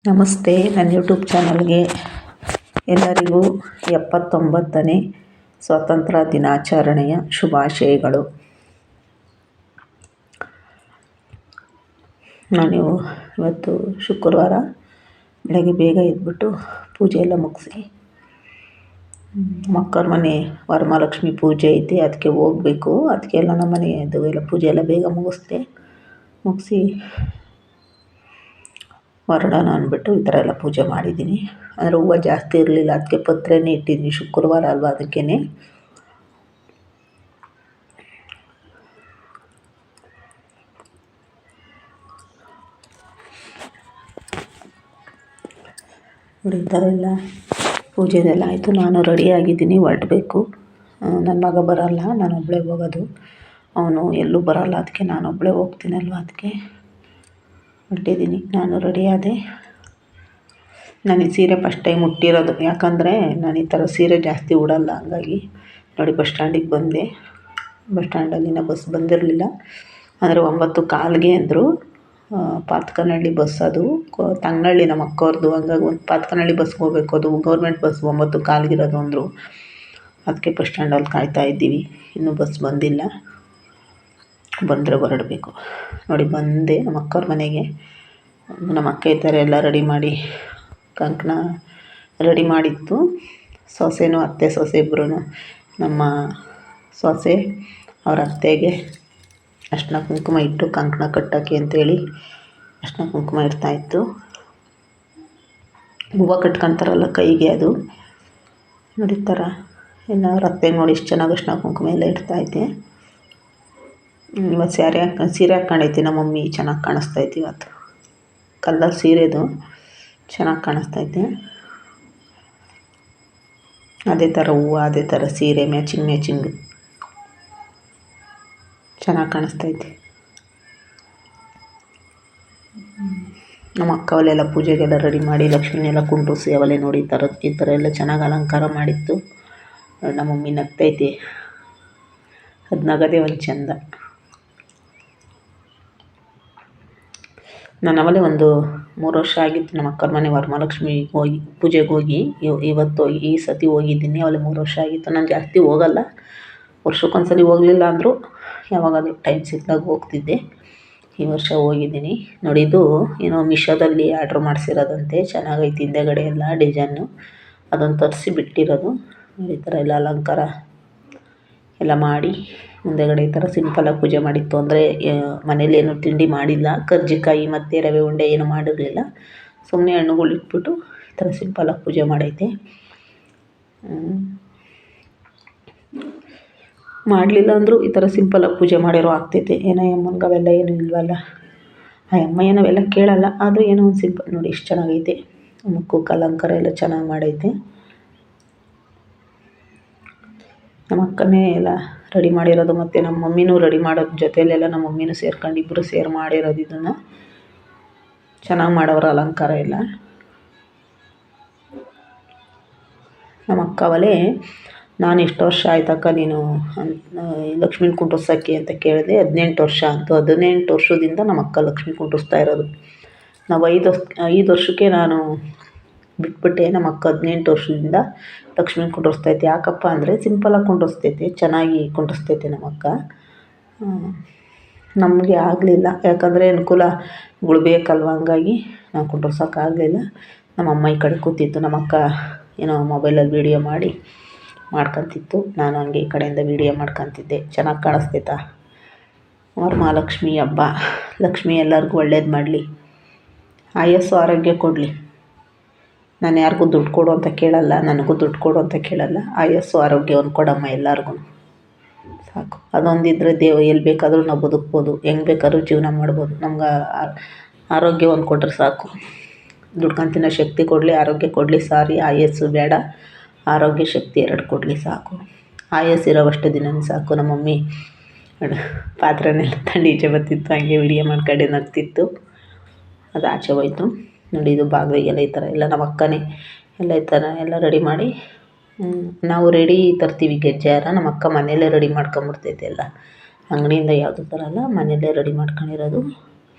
ನಮಸ್ತೆ, ನನ್ನ ಯೂಟ್ಯೂಬ್ ಚಾನಲ್ಗೆ ಎಲ್ಲರಿಗೂ 79ನೇ ಸ್ವಾತಂತ್ರ್ಯ ದಿನಾಚರಣೆಯ ಶುಭಾಶಯಗಳು. ನಾನು ಇವತ್ತು ಶುಕ್ರವಾರ ಬೆಳಗ್ಗೆ ಬೇಗ ಎದ್ಬಿಟ್ಟು ಪೂಜೆ ಎಲ್ಲ ಮುಗಿಸಿ ಮಕ್ಕಳ ಮನೆ ವರಮಹಾಲಕ್ಷ್ಮಿ ಪೂಜೆ ಐತೆ, ಅದಕ್ಕೆ ಹೋಗಬೇಕು. ಅದಕ್ಕೆ ಎಲ್ಲ ನಮ್ಮ ಮನೆಯದು ಎಲ್ಲ ಪೂಜೆ ಎಲ್ಲ ಬೇಗ ಮುಗಿಸಿ ಹೊರಡೋಣ ಅಂದ್ಬಿಟ್ಟು ಈ ಥರ ಎಲ್ಲ ಪೂಜೆ ಮಾಡಿದ್ದೀನಿ. ಅಂದರೆ ಹೂವು ಜಾಸ್ತಿ ಇರಲಿಲ್ಲ, ಅದಕ್ಕೆ ಪತ್ರೆನೇ ಇಟ್ಟಿದ್ದೀನಿ, ಶುಕ್ರವಾರ ಅಲ್ವಾ ಅದಕ್ಕೇ. ನೋಡಿ ಈ ಥರ ಎಲ್ಲ ಪೂಜೆದೆಲ್ಲ ಆಯಿತು. ನಾನು ರೆಡಿಯಾಗಿದ್ದೀನಿ, ಹೊರಡಬೇಕು. ನನ್ನ ಮಗ ಬರೋಲ್ಲ, ನಾನು ಒಬ್ಬಳೇ ಹೋಗೋದು. ಅವನು ಎಲ್ಲೂ ಬರೋಲ್ಲ, ಅದಕ್ಕೆ ನಾನು ಒಬ್ಬಳೇ ಹೋಗ್ತೀನಲ್ವ, ಅದಕ್ಕೆ ಹೊರಟಿದ್ದೀನಿ. ನಾನು ರೆಡಿ ಆದೆ. ನಾನು ಈ ಸೀರೆ ಫಸ್ಟ್ ಟೈಮ್ ಉಟ್ಟಿರೋದು, ಯಾಕಂದರೆ ನಾನು ಈ ಥರ ಸೀರೆ ಜಾಸ್ತಿ ಉಡಲ್ಲ. ಹಂಗಾಗಿ ನೋಡಿ ಬಸ್ ಸ್ಟ್ಯಾಂಡಿಗೆ ಬಂದೆ. ಬಸ್ ಸ್ಟ್ಯಾಂಡಲ್ಲಿನ ಬಸ್ ಬಂದಿರಲಿಲ್ಲ, ಅಂದರೆ 9:15ಗೆ ಅಂದರು. ಪಾತಕನಹಳ್ಳಿ ಬಸ್, ಅದು ತಂಗನಹಳ್ಳಿ ನಮ್ಮ ಅಕ್ಕವ್ರದ್ದು. ಹಂಗಾಗಿ ಪಾತಕನಹಳ್ಳಿ ಬಸ್ಗೆ ಹೋಗ್ಬೇಕು, ಅದು ಗೌರ್ಮೆಂಟ್ ಬಸ್ 9:15ಗೆ ಇರೋದು ಅಂದರು. ಅದಕ್ಕೆ ಬಸ್ ಸ್ಟ್ಯಾಂಡಲ್ಲಿ ಕಾಯ್ತಾ ಇದ್ದೀವಿ, ಇನ್ನೂ ಬಸ್ ಬಂದಿಲ್ಲ. ಬಂದರೆ ಹೊರಡಬೇಕು. ನೋಡಿ ಬಂದೆ ನಮ್ಮ ಅಕ್ಕವ್ರ ಮನೆಗೆ. ನಮ್ಮ ಅಕ್ಕ ಈ ಥರ ಎಲ್ಲ ರೆಡಿ ಮಾಡಿ ಕಂಕಣ ರೆಡಿ ಮಾಡಿತ್ತು. ಸೊಸೆನೂ ಅತ್ತೆ ಸೊಸೆ ಇಬ್ಬರೂ, ನಮ್ಮ ಸೊಸೆ ಅವ್ರ ಅತ್ತೆಗೆ ಅರ್ಶಿನ ಕುಂಕುಮ ಇಟ್ಟು ಕಂಕಣ ಕಟ್ಟೋಕ್ಕೆ ಅಂತೇಳಿ ಅರ್ಶಿನ ಕುಂಕುಮ ಇಡ್ತಾಯಿತ್ತು. ಹೂವು ಕಟ್ಕೊತಾರಲ್ಲ ಕೈಗೆ, ಅದು ನೋಡಿ ಈ ಥರ ಎಲ್ಲ ಅವ್ರ ಅತ್ತೆಗೆ ನೋಡಿ ಇಷ್ಟು ಚೆನ್ನಾಗಿ ಅರ್ಶಿನ ಕುಂಕುಮ ಎಲ್ಲ ಇಡ್ತಾಯಿದ್ದೆ. ಇವತ್ತು ಸೀರೆ ಹಾಕ್ಕೊಂಡೈತಿ ನಮ್ಮ ಮಮ್ಮಿ, ಚೆನ್ನಾಗಿ ಕಾಣಿಸ್ತೈತಿ. ಇವತ್ತು ಕಲ್ಲರ್ ಸೀರೆದು ಚೆನ್ನಾಗಿ ಕಾಣಿಸ್ತೈತೆ. ಅದೇ ಥರ ಹೂವು, ಅದೇ ಥರ ಸೀರೆ, ಮ್ಯಾಚಿಂಗ್ ಚೆನ್ನಾಗಿ ಕಾಣಿಸ್ತೈತಿ. ನಮ್ಮ ಅಕ್ಕ ಅವಲೆಲ್ಲ ಪೂಜೆಗೆಲ್ಲ ರೆಡಿ ಮಾಡಿ ಲಕ್ಷ್ಮಿನೆಲ್ಲ ಕುಂಡ್ರಿಸಿ ಅವಲೇ ನೋಡಿ ಈ ಥರ ಎಲ್ಲ ಚೆನ್ನಾಗಿ ಅಲಂಕಾರ ಮಾಡಿತ್ತು. ನಮ್ಮ ಮಮ್ಮಿ ನಗ್ತೈತಿ, ಅದು ನಗದೇ ಒಂದು ಚೆಂದ. ನಾನು ಅವಲೇ ಒಂದು 3 ವರ್ಷ ಆಗಿತ್ತು ನಮ್ಮ ಅಕ್ಕರ ಮನೆ ವರಮಹಾಲಕ್ಷ್ಮಿ ಪೂಜೆಗೆ ಹೋಗಿ. ಇವತ್ತು ಈ ಸತಿ ಹೋಗಿದ್ದೀನಿ. ಅವಲೇ 3 ವರ್ಷ ಆಗಿತ್ತು. ನಾನು ಜಾಸ್ತಿ ಹೋಗಲ್ಲ, ವರ್ಷಕ್ಕೊಂದ್ಸಲಿ ಹೋಗಲಿಲ್ಲ ಅಂದರೂ ಯಾವಾಗಾದರೂ ಟೈಮ್ ಸಿಕ್ಕಿದಾಗ ಹೋಗ್ತಿದ್ದೆ. ಈ ವರ್ಷ ಹೋಗಿದ್ದೀನಿ. ನೋಡಿ ಇದು ಏನೋ ಮಿಶೋದಲ್ಲಿ ಆರ್ಡ್ರ್ ಮಾಡಿಸಿರೋದಂತೆ, ಚೆನ್ನಾಗೈತಿ. ಹಿಂದೆಗಡೆ ಎಲ್ಲ ಡಿಸೈನು ಅದನ್ನು ತರಿಸಿ ಬಿಟ್ಟಿರೋದು. ಈ ಥರ ಎಲ್ಲ ಅಲಂಕಾರ ಎಲ್ಲ ಮಾಡಿ ಮುಂದೆಗಡೆ ಈ ಥರ ಸಿಂಪಲಾಗಿ ಪೂಜೆ ಮಾಡಿತ್ತು. ಅಂದರೆ ಮನೇಲಿ ಏನೂ ತಿಂಡಿ ಮಾಡಿಲ್ಲ, ಕರ್ಜಿಕಾಯಿ ಮತ್ತು ರವೆ ಉಂಡೆ ಏನೂ ಮಾಡಿರಲಿಲ್ಲ. ಸುಮ್ಮನೆ ಹಣ್ಣುಗಳು ಇಟ್ಬಿಟ್ಟು ಈ ಥರ ಸಿಂಪಲಾಗಿ ಪೂಜೆ ಮಾಡೈತೆ. ಮಾಡಲಿಲ್ಲ ಅಂದರೂ ಈ ಥರ ಸಿಂಪಲಾಗಿ ಪೂಜೆ ಮಾಡಿರೋ ಆಗ್ತೈತೆ. ಏನೋ ಅಮ್ಮನಿಗೆ ಅವೆಲ್ಲ ಏನೂ ಇಲ್ವಲ್ಲ, ಅಮ್ಮ ಏನೋ ಅವೆಲ್ಲ ಕೇಳಲ್ಲ, ಆದರೂ ಏನೋ ಒಂದು ಸಿಂಪಲ್. ನೋಡಿ ಇಷ್ಟು ಚೆನ್ನಾಗೈತೆ. ಮುಖಕ್ಕೆ ಅಲಂಕಾರ ಎಲ್ಲ ಚೆನ್ನಾಗಿ ಮಾಡೈತೆ. ನಮ್ಮ ಅಕ್ಕನೇ ಎಲ್ಲ ರೆಡಿ ಮಾಡಿರೋದು, ಮತ್ತು ನಮ್ಮ ಮಮ್ಮಿನೂ ರೆಡಿ ಮಾಡೋದು. ಜೊತೆಯಲ್ಲೆಲ್ಲ ನಮ್ಮ ಮಮ್ಮಿನೂ ಸೇರ್ಕೊಂಡು ಇಬ್ಬರು ಸೇರಿ ಮಾಡಿರೋದು. ಇದನ್ನು ಚೆನ್ನಾಗಿ ಮಾಡೋರು ಅಲಂಕಾರ ಎಲ್ಲ. ನಮ್ಮ ಅಕ್ಕ ಅವಲೇ ನಾನು ಎಷ್ಟು ವರ್ಷ ಆಯ್ತಕ್ಕ ನೀನು ಲಕ್ಷ್ಮೀನ ಕುಂಡ್ರಿಸೋಕ್ಕೆ ಅಂತ ಕೇಳಿದೆ. 18 ವರ್ಷ ಅಂತು. 18 ವರ್ಷದಿಂದ ನಮ್ಮ ಅಕ್ಕ ಲಕ್ಷ್ಮಿ ಕುಂಡ್ರಿಸ್ತಾ ಇರೋದು. ನಾವು 5 ವರ್ಷಕ್ಕೆ ನಾನು ಬಿಟ್ಬಿಟ್ಟೆ. ನಮ್ಮ ಅಕ್ಕ 18 ವರ್ಷದಿಂದ ಲಕ್ಷ್ಮೀನ ಕುಂಡ್ರಿಸ್ತೈತೆ. ಯಾಕಪ್ಪ ಅಂದರೆ ಸಿಂಪಲಾಗಿ ಕುಂಡ್ರಿಸ್ತೈತೆ, ಚೆನ್ನಾಗಿ ಕುಂಡ್ರಿಸ್ತೈತೆ ನಮ್ಮ ಅಕ್ಕ. ನಮಗೆ ಆಗಲಿಲ್ಲ, ಯಾಕಂದರೆ ಅನುಕೂಲಗಳು ಬೇಕಲ್ವ, ಹಂಗಾಗಿ ನಾವು ಕುಂಡ್ರಿಸೋಕ್ಕಾಗಲಿಲ್ಲ. ನಮ್ಮ ಅಮ್ಮ ಈ ಕಡೆ ಕೂತಿತ್ತು, ನಮ್ಮ ಅಕ್ಕ ಏನೋ ಮೊಬೈಲಲ್ಲಿ ವೀಡಿಯೋ ಮಾಡ್ಕೊತಿತ್ತು. ನಾನು ಹಂಗೆ ಈ ಕಡೆಯಿಂದ ವೀಡಿಯೋ ಮಾಡ್ಕೊತಿದ್ದೆ. ಚೆನ್ನಾಗಿ ಕಾಣಿಸ್ತೈತಾ ವರಮಹಾಲಕ್ಷ್ಮಿ ಹಬ್ಬ. ಲಕ್ಷ್ಮಿ ಎಲ್ಲರಿಗೂ ಒಳ್ಳೇದು ಮಾಡಲಿ, ಆಯಸ್ಸು ಆರೋಗ್ಯ ಕೊಡಲಿ. ನಾನು ಯಾರಿಗೂ ದುಡ್ಡು ಕೊಡು ಅಂತ ಕೇಳಲ್ಲ, ನನಗೂ ದುಡ್ಡು ಕೊಡು ಅಂತ ಕೇಳಲ್ಲ. ಆಯಸ್ಸು ಆರೋಗ್ಯವನ್ನು ಕೊಡಮ್ಮ ಎಲ್ಲರಿಗೂ, ಸಾಕು. ಅದೊಂದಿದ್ದರೆ ಎಲ್ಲಿ ಬೇಕಾದರೂ ನಾವು ಬದುಕ್ಬೋದು, ಹೆಂಗೆ ಬೇಕಾದ್ರೂ ಜೀವನ ಮಾಡ್ಬೋದು. ನಮ್ಗೆ ಆರೋಗ್ಯವನ್ನು ಕೊಟ್ಟರೆ ಸಾಕು. ದುಡ್ಕೊಂಡು ತಿನ್ನೋ ಶಕ್ತಿ ಕೊಡಲಿ, ಆರೋಗ್ಯ ಕೊಡಲಿ. ಸಾರಿ, ಆಯಸ್ಸು ಬೇಡ, ಆರೋಗ್ಯ ಶಕ್ತಿ 2 ಕೊಡಲಿ ಸಾಕು. ಆಯಸ್ಸು ಇರೋವಷ್ಟು ದಿನ ಸಾಕು. ನಮ್ಮ ಮಮ್ಮಿ ಪಾತ್ರೆನೆಲ್ಲ ತಂದು ಈಚೆ ಬರ್ತಿತ್ತು, ಹಂಗೆ ವಿಡಿಯೋ ಮಾಡ್ಕೊಂಡೆ ನಗ್ತಿತ್ತು. ಅದು ಆಚೆ ಹೋಯ್ತು. ನೋಡಿ ಇದು ಬಾಗಿಲಿಗೆಲ್ಲ ಈ ಥರ ಎಲ್ಲ ನಮ್ಮ ಅಕ್ಕನೇ ಎಲ್ಲ ಈ ಥರ ಎಲ್ಲ ರೆಡಿ ಮಾಡಿ. ನಾವು ರೆಡಿ ತರ್ತೀವಿ ಗೆಜ್ಜೆ ಹಾರ. ನಮ್ಮ ಅಕ್ಕ ಮನೆಯಲ್ಲೇ ರೆಡಿ ಮಾಡ್ಕೊಂಬಿಡ್ತೈತೆ ಎಲ್ಲ, ಅಂಗಡಿಯಿಂದ ಯಾವುದೂ ತರಲ್ಲ, ಮನೆಯಲ್ಲೇ ರೆಡಿ ಮಾಡ್ಕೊಂಡಿರೋದು.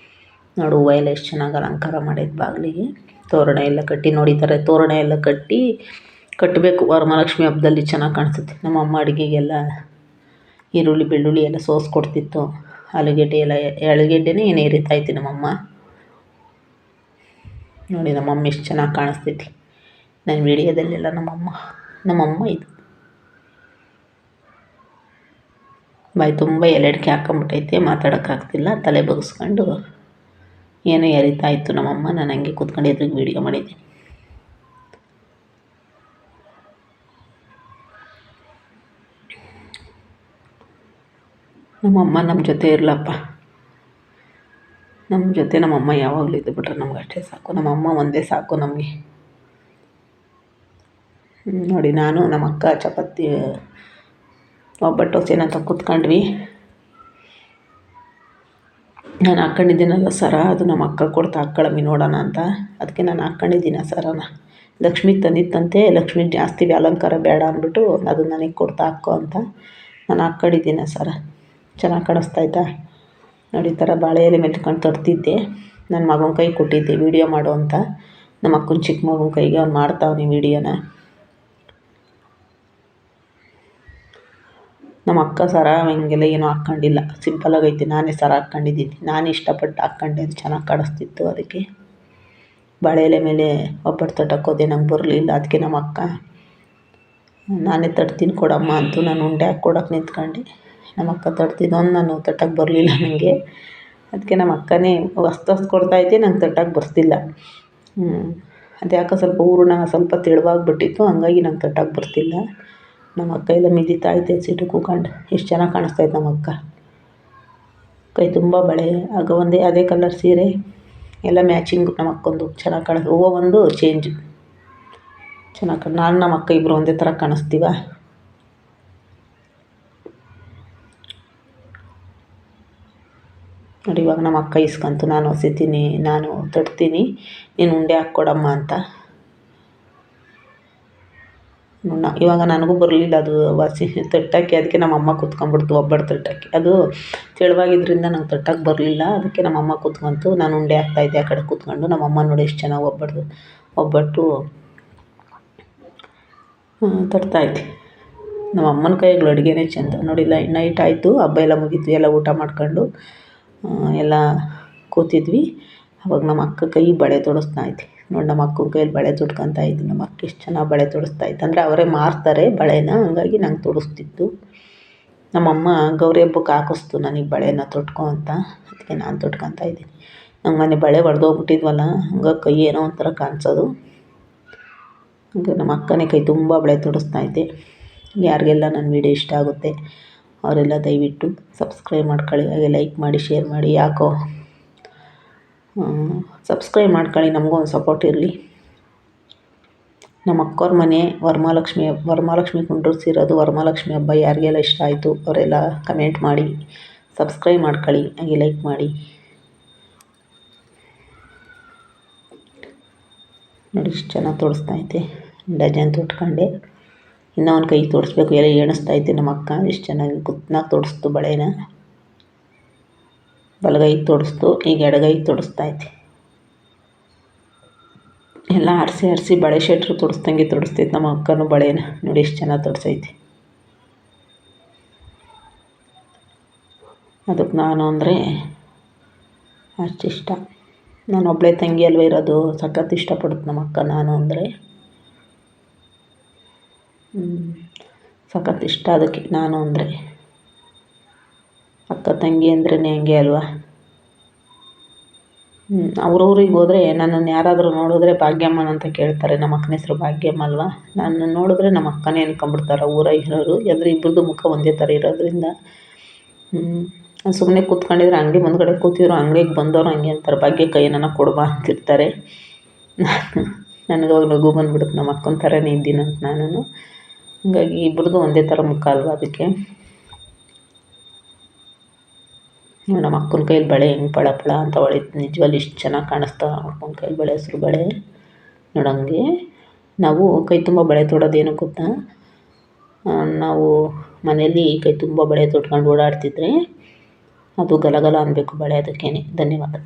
ನೋಡು ಹೂವು ಎಲ್ಲ ಎಷ್ಟು ಚೆನ್ನಾಗಿ ಅಲಂಕಾರ ಮಾಡೈತೆ ಬಾಗಿಲಿಗೆ. ತೋರಣ ಎಲ್ಲ ಕಟ್ಟಿ ನೋಡಿ ಈ ಥರ ತೋರಣ ಎಲ್ಲ ಕಟ್ಟಬೇಕು. ವರಮಹಾಲಕ್ಷ್ಮಿ ಹಬ್ಬದಲ್ಲಿ ಚೆನ್ನಾಗಿ ಕಾಣಿಸುತ್ತೆ. ನಮ್ಮ ಅಮ್ಮ ಅಡುಗೆಗೆಲ್ಲ ಈರುಳ್ಳಿ ಬೆಳ್ಳುಳ್ಳಿ ಎಲ್ಲ ಸೋಸ್ಕೊಡ್ತಿತ್ತು. ಆಲೂಗೆಡ್ಡೆ ಎಲ್ಲ ಆಲೂಗೆಡ್ಡೆನೇ ಏನು ಎರಿತಾಯಿತ್ತು ನಮ್ಮಮ್ಮ. ನೋಡಿ ನಮ್ಮಮ್ಮ ಎಷ್ಟು ಚೆನ್ನಾಗಿ ಕಾಣಿಸ್ತೈತಿ ನನ್ನ ವಿಡಿಯೋದಲ್ಲೆಲ್ಲ. ನಮ್ಮಮ್ಮ ಇದು ಬಾಯಿ ತುಂಬ ಎಲೆಡ್ಕೆ ಹಾಕೊಂಬಿಟ್ಟೈತೆ, ಮಾತಾಡೋಕ್ಕಾಗ್ತಿಲ್ಲ. ತಲೆ ಬಗ್ಸ್ಕೊಂಡು ಏನೋ ಎರಿತಾಯಿತ್ತು ನಮ್ಮಮ್ಮ. ನಾನು ಹಂಗೆ ಕೂತ್ಕೊಂಡು ಎದುರಿಗೆ ವೀಡಿಯೋ ಮಾಡಿದ್ದೀನಿ. ನಮ್ಮಮ್ಮ ನಮ್ಮ ಜೊತೆ ಇರಲಪ್ಪ. ನಮ್ಮ ಜೊತೆ ನಮ್ಮಮ್ಮ ಯಾವಾಗಲೂ ಇದ್ದು ಬಿಟ್ರೆ ನಮ್ಗೆ ಅಷ್ಟೇ ಸಾಕು. ನಮ್ಮಮ್ಮ ಒಂದೇ ಸಾಕು ನಮಗೆ. ನೋಡಿ ನಾನು ನಮ್ಮ ಅಕ್ಕ ಚಪಾತಿ ಒಬ್ಬಟ್ಟು ಸೇನಂತ ಕೂತ್ಕೊಂಡ್ವಿ. ನಾನು ಹಾಕ್ಕೊಂಡಿದ್ದೀನಲ್ಲ ಸರ, ಅದು ನಮ್ಮ ಅಕ್ಕ ಕೊಡ್ತಾ ಹಾಕ್ಕೊಳ್ಳಮ್ಮಿ ನೋಡೋಣ ಅಂತ. ಅದಕ್ಕೆ ನಾನು ಹಾಕ್ಕೊಂಡಿದ್ದೀನಿ ಆ ಸರನ. ಲಕ್ಷ್ಮಿಗೆ ತಂದಿತ್ತಂತೆ. ಲಕ್ಷ್ಮಿಗೆ ಜಾಸ್ತಿ ಅಲಂಕಾರ ಬೇಡ ಅಂದ್ಬಿಟ್ಟು ಅದು ನನಗೆ ಕೊಡ್ತಾ ಹಾಕೋ ಅಂತ ನಾನು ಹಾಕ್ಕೊಂಡಿದ್ದೀನಿ ಆ ಸರ. ಚೆನ್ನಾಗಿ ಕಾಣಿಸ್ತಾಯ್ತಾ ನೋಡಿ. ಈ ಥರ ಬಾಳೆ ಎಲೆ ಮೆತ್ಕೊಂಡು ತರ್ತಿದ್ದೆ. ನನ್ನ ಮಗನ ಕೈ ಕೊಟ್ಟಿದ್ದೆ ವೀಡಿಯೋ ಮಾಡು ಅಂತ. ನಮ್ಮ ಅಕ್ಕನ ಚಿಕ್ಕ ಮಗನ ಕೈಗೆ ಅವ್ನು ಮಾಡ್ತಾವ್ನಿ ವೀಡಿಯೋನ. ನಮ್ಮ ಅಕ್ಕ ಸರ ಹಿಂಗೆಲ್ಲ ಏನೂ ಹಾಕ್ಕೊಂಡಿಲ್ಲ, ಸಿಂಪಲಾಗೈತೆ. ನಾನೇ ಸರ ಹಾಕ್ಕೊಂಡಿದ್ದೀನಿ. ನಾನು ಇಷ್ಟಪಟ್ಟು ಹಾಕ್ಕೊಂಡೆ, ಅದು ಚೆನ್ನಾಗಿ ಕಾಣಿಸ್ತಿತ್ತು. ಅದಕ್ಕೆ ಬಾಳೆ ಎಲೆ ಮೇಲೆ ಒಬ್ಬಟ್ಟು ತಟ್ಟಕ್ಕೋದೆ, ನಂಗೆ ಬರಲಿಲ್ಲ. ಅದಕ್ಕೆ ನಮ್ಮ ಅಕ್ಕ ನಾನೇ ತಟ್ತೀನಿ ಕೊಡಮ್ಮ ಅಂತು. ನಾನು ಉಂಡೆ ಹಾಕಿ ಕೊಡೋಕೆ ನಿಂತ್ಕೊಂಡು ನಮ್ಮ ಅಕ್ಕ ತಟ್ತಿದ್ದೊಂದು ನಾನು ತಟ್ಟಕ್ಕೆ ಬರಲಿಲ್ಲ ನನಗೆ. ಅದಕ್ಕೆ ನಮ್ಮ ಅಕ್ಕನೇ ಹೊಸ್ತು ಕೊಡ್ತಾಯಿದ್ದೆ, ನಂಗೆ ತಟ್ಟಕ್ಕೆ ಬರ್ತಿಲ್ಲ. ಅದು ಯಾಕೋ ಸ್ವಲ್ಪ ಹೂರಣ ಸ್ವಲ್ಪ ತೆಳುವಾಗ್ಬಿಟ್ಟಿತ್ತು, ಹಂಗಾಗಿ ನಂಗೆ ತಟ್ಟಕ್ಕೆ ಬರ್ತಿಲ್ಲ. ನಮ್ಮ ಅಕ್ಕ ಎಲ್ಲ ಮಿದಿತಾಯ್ತೆ ಸೀಟು ಕೂತ್ಕೊಂಡು. ಎಷ್ಟು ಚೆನ್ನಾಗಿ ಕಾಣಿಸ್ತೈತೆ ನಮ್ಮ ಅಕ್ಕ. ಕೈ ತುಂಬ ಬಳೆ, ಆಗ ಒಂದೇ ಅದೇ ಕಲರ್ ಸೀರೆ ಎಲ್ಲ ಮ್ಯಾಚಿಂಗು. ನಮ್ಮ ಅಕ್ಕೊಂದು ಚೆನ್ನಾಗಿ ಹೂವು ಒಂದು ಚೇಂಜ್ ಚೆನ್ನಾಗಿ ನಾನು ನಮ್ಮ ಅಕ್ಕ ಇಬ್ಬರು ಒಂದೇ ಥರ ಕಾಣಿಸ್ತೀವ. ನೋಡಿ ಇವಾಗ ನಮ್ಮ ಅಕ್ಕ ಇಸ್ಕೊಂತು. ನಾನು ಹೊಸಿತೀನಿ, ನಾನು ತಟ್ತೀನಿ, ನೀನು ಉಂಡೆ ಹಾಕ್ಕೊಡಮ್ಮ ಅಂತ. ಇವಾಗ ನನಗೂ ಬರಲಿಲ್ಲ ಅದು ತಟ್ಟಕ್ಕೆ. ಅದಕ್ಕೆ ನಮ್ಮಮ್ಮ ಕೂತ್ಕೊಂಡ್ಬಿಡ್ತು ಒಬ್ಬಟ್ಟು ತಟ್ಟಕ್ಕೆ. ಅದು ತೆಳುವಾಗಿದ್ದರಿಂದ ನಂಗೆ ತಟ್ಟಕ್ಕೆ ಬರಲಿಲ್ಲ. ಅದಕ್ಕೆ ನಮ್ಮಮ್ಮ ಕೂತ್ಕೊಂತು, ನಾನು ಉಂಡೆ ಹಾಕ್ತಾಯಿದ್ದೆ ಆ ಕಡೆ ಕೂತ್ಕೊಂಡು. ನಮ್ಮಮ್ಮ ನೋಡಿ ಎಷ್ಟು ಚೆನ್ನಾಗಿ ಒಬ್ಬಟ್ಟು ತಟ್ತಾಯಿದ್ದೆ. ನಮ್ಮ ಅಮ್ಮನ ಕೈಗಳು ಅಡುಗೆನೇ ಚೆಂದ. ನೋಡಿಲ್ಲ ನೈಟ್ ಆಯಿತು, ಹಬ್ಬ ಎಲ್ಲ ಮುಗೀತು, ಎಲ್ಲ ಊಟ ಮಾಡ್ಕೊಂಡು ಎಲ್ಲ ಕೂತಿದ್ವಿ. ಅವಾಗ ನಮ್ಮ ಅಕ್ಕ ಕೈ ಬಳೆ ತೊಡಸ್ತಾಯಿದ್ದೆ. ನೋಡಿ ನಮ್ಮ ಅಕ್ಕನ ಕೈಯಲ್ಲಿ ಬಳೆ ತೊಡ್ಕೊತಾ ಇದ್ದು. ನಮ್ಮ ಅಕ್ಕ ಎಷ್ಟು ಚೆನ್ನಾಗಿ ಬಳೆ ತೊಡಿಸ್ತಾಯಿತ್ತು ಅಂದರೆ ಅವರೇ ಮಾರ್ತಾರೆ ಬಳೆನ, ಹಂಗಾಗಿ ನಂಗೆ ತೊಡಿಸ್ತಿತ್ತು. ನಮ್ಮಮ್ಮ ಗೌರಿ ಹಬ್ಬಕ್ಕೆ ಹಾಕಿಸ್ತು ನನಗೆ ಬಳೆನ ತೊಟ್ಕೊ ಅಂತ. ಅದಕ್ಕೆ ನಾನು ತೊಟ್ಕೊತಾ ಇದ್ದೀನಿ. ನಂಗೆ ಮೊನ್ನೆ ಬಳೆ ಒಡೆದೋಗ್ಬಿಟ್ಟಿದ್ವಲ್ಲ, ಹಂಗಾಗಿ ಕೈ ಏನೋ ಒಂಥರ ಕಾಣಿಸೋದು. ಹಂಗೆ ನಮ್ಮ ಅಕ್ಕನೇ ಕೈ ತುಂಬ ಬಳೆ ತೊಡಿಸ್ತಾಯಿದ್ದೆ. ಯಾರಿಗೆಲ್ಲ ನನ್ನ ವೀಡಿಯೋ ಇಷ್ಟ ಆಗುತ್ತೆ ಅವರೆಲ್ಲ ದಯವಿಟ್ಟು ಸಬ್ಸ್ಕ್ರೈಬ್ ಮಾಡ್ಕೊಳ್ಳಿ, ಹಾಗೆ ಲೈಕ್ ಮಾಡಿ, ಶೇರ್ ಮಾಡಿ. ಯಾಕೋ ಸಬ್ಸ್ಕ್ರೈಬ್ ಮಾಡ್ಕೊಳ್ಳಿ, ನಮಗೂ ಒಂದು ಸಪೋರ್ಟ್ ಇರಲಿ. ನಮ್ಮ ಅಕ್ಕವ್ರ ಮನೆ ವರಮಹಾಲಕ್ಷ್ಮಿ ಕುಂಡ್ರಿಸಿರೋದು. ವರಮಹಾಲಕ್ಷ್ಮಿ ಹಬ್ಬ ಯಾರಿಗೆಲ್ಲ ಇಷ್ಟ ಆಯಿತು ಅವರೆಲ್ಲ ಕಮೆಂಟ್ ಮಾಡಿ, ಸಬ್ಸ್ಕ್ರೈಬ್ ಮಾಡ್ಕೊಳ್ಳಿ, ಹಾಗೆ ಲೈಕ್ ಮಾಡಿ. ನೋಡಿ ಇಷ್ಟು ಚೆನ್ನಾಗಿ ತೋರಿಸ್ತಾಯಿದ್ದೆ. ಡಜನ್ ತೊಟ್ಕೊಂಡೆ. ಇನ್ನೂ ಒಂದು ಕೈ ತೋರಿಸ್ಬೇಕು, ಎಲ್ಲ ಎಣಿಸ್ತಾಯಿದ್ದೆ ನಮ್ಮ ಅಕ್ಕ. ಎಷ್ಟು ಚೆನ್ನಾಗಿ ಕುತ್ನಾಗ ತೋರಿಸ್ತು ಬಳೆನ. ಬಲಗೈಗೆ ತೋರಿಸ್ತು, ಈಗ ಎಡಗೈಗೆ ತೋರಿಸ್ತಾಯಿದ್ದೆ. ಎಲ್ಲ ಆರಿಸಿ ಬಳೆ ಶೆಟ್ರು ತೋರಿಸ್ದಂಗೆ ತೋರಿಸ್ತೈತೆ ನಮ್ಮ ಅಕ್ಕನೂ ಬಳೆನ. ನೋಡಿ ಎಷ್ಟು ಚೆನ್ನಾಗಿ ತೋರಿಸೈತೆ. ಅದಕ್ಕೆ ನಾನು ಅಂದರೆ ಅಷ್ಟಿಷ್ಟ. ನಾನು ಒಬ್ಬಳೇ ತಂಗಿ ಅಲ್ವ ಇರೋದು, ಸಖತ್ ಇಷ್ಟಪಡುತ್ತೆ ನಮ್ಮ ಅಕ್ಕ ನಾನು ಅಂದರೆ. ಸಖತ್ ಇಷ್ಟ ಅದಕ್ಕೆ ನಾನು ಅಂದರೆ. ಅಕ್ಕ ತಂಗಿ ಅಂದ್ರೇ ಹಂಗೆ ಅಲ್ವಾ. ಅವ್ರ ಊರಿಗೆ ಹೋದರೆ ನನ್ನನ್ನು ಯಾರಾದರೂ ನೋಡಿದ್ರೆ ಭಾಗ್ಯಮ್ಮನ ಅಂತ ಕೇಳ್ತಾರೆ. ನಮ್ಮ ಅಕ್ಕನ ಹೆಸರು ಭಾಗ್ಯಮ್ಮ ಅಲ್ವಾ. ನಾನು ನೋಡಿದ್ರೆ ನಮ್ಮ ಅಕ್ಕನೇ ಅನ್ಕೊಂಬಿಡ್ತಾರೆ ಊರ ಇರೋರು. ಅಂದರೆ ಇಬ್ಬರದು ಮುಖ ಒಂದೇ ಥರ ಇರೋದ್ರಿಂದ ಸುಮ್ಮನೆ ಕೂತ್ಕೊಂಡಿದ್ರೆ ಅಂಗಡಿ ಮುಂದ್ಗಡೆ ಕೂತಿದ್ರು, ಅಂಗಡಿಗೆ ಬಂದವರು ಹಂಗೆ ಅಂತಾರೆ, ಭಾಗ್ಯಕ್ಕೆ ಏನಾನ ಕೊಡ್ಬಾ ಅಂತಿರ್ತಾರೆ. ನನಗೆ ಅವಾಗ ನಗು ಬಂದ್ಬಿಡುತ್ತೆ, ನಮ್ಮ ಅಕ್ಕನ ಥರನೇ ಇದ್ದೀನಂತ ನಾನು. ಹಂಗಾಗಿ ಇಬ್ಬರದು ಒಂದೇ ಥರ ಮುಖ ಅಲ್ವಾ. ಅದಕ್ಕೆ ನಮ್ಮ ಅಕ್ಕನ ಕೈಯಲ್ಲಿ ಬಳೆ ಹೆಂಗೆ ಪಳ ಪಳ ಅಂತ ಹೊಳಿತು. ನಿಜವಾಗ್ಲೂ ಇಷ್ಟು ಚೆನ್ನಾಗಿ ಕಾಣಿಸ್ತಾವೆ ನಮ್ಮ ಅಕ್ಕನ ಕೈಯಲ್ಲಿ ಬಳೆ, ಹೆಸ್ರು ಬಳೆ ನೋಡೋಂಗೆ. ನಾವು ಕೈ ತುಂಬ ಬಳೆ ತೊಡೋದೇನು ಗೊತ್ತಾ, ನಾವು ಮನೆಯಲ್ಲಿ ಕೈ ತುಂಬ ಬಳೆ ತೊಟ್ಕೊಂಡು ಓಡಾಡ್ತಿದ್ರೆ ಅದು ಗಲಗಲ ಅನ್ನಬೇಕು ಬಳೆ. ಅದಕ್ಕೇ ಧನ್ಯವಾದ.